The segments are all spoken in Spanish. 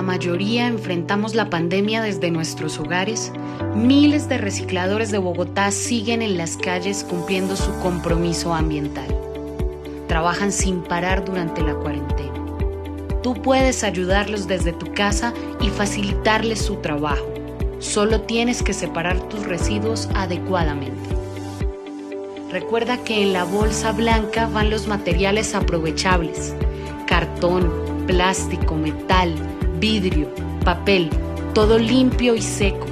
mayoría enfrentamos la pandemia desde nuestros hogares, miles de recicladores de Bogotá siguen en las calles cumpliendo su compromiso ambiental. Trabajan sin parar durante la cuarentena. Tú puedes ayudarlos desde tu casa y facilitarles su trabajo. Solo tienes que separar tus residuos adecuadamente. Recuerda que en la bolsa blanca van los materiales aprovechables: cartón, plástico, metal, vidrio, papel, todo limpio y seco.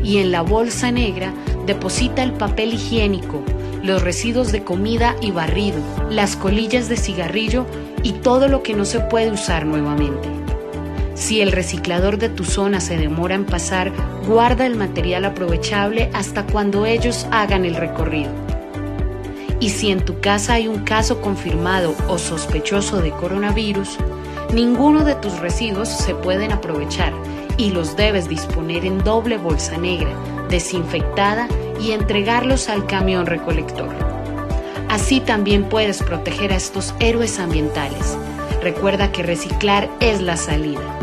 Y en la bolsa negra deposita el papel higiénico, los residuos de comida y barrido, las colillas de cigarrillo y todo lo que no se puede usar nuevamente. Si el reciclador de tu zona se demora en pasar, guarda el material aprovechable hasta cuando ellos hagan el recorrido. Y si en tu casa hay un caso confirmado o sospechoso de coronavirus, ninguno de tus residuos se pueden aprovechar y los debes disponer en doble bolsa negra, desinfectada y entregarlos al camión recolector. Así también puedes proteger a estos héroes ambientales. Recuerda que reciclar es la salida.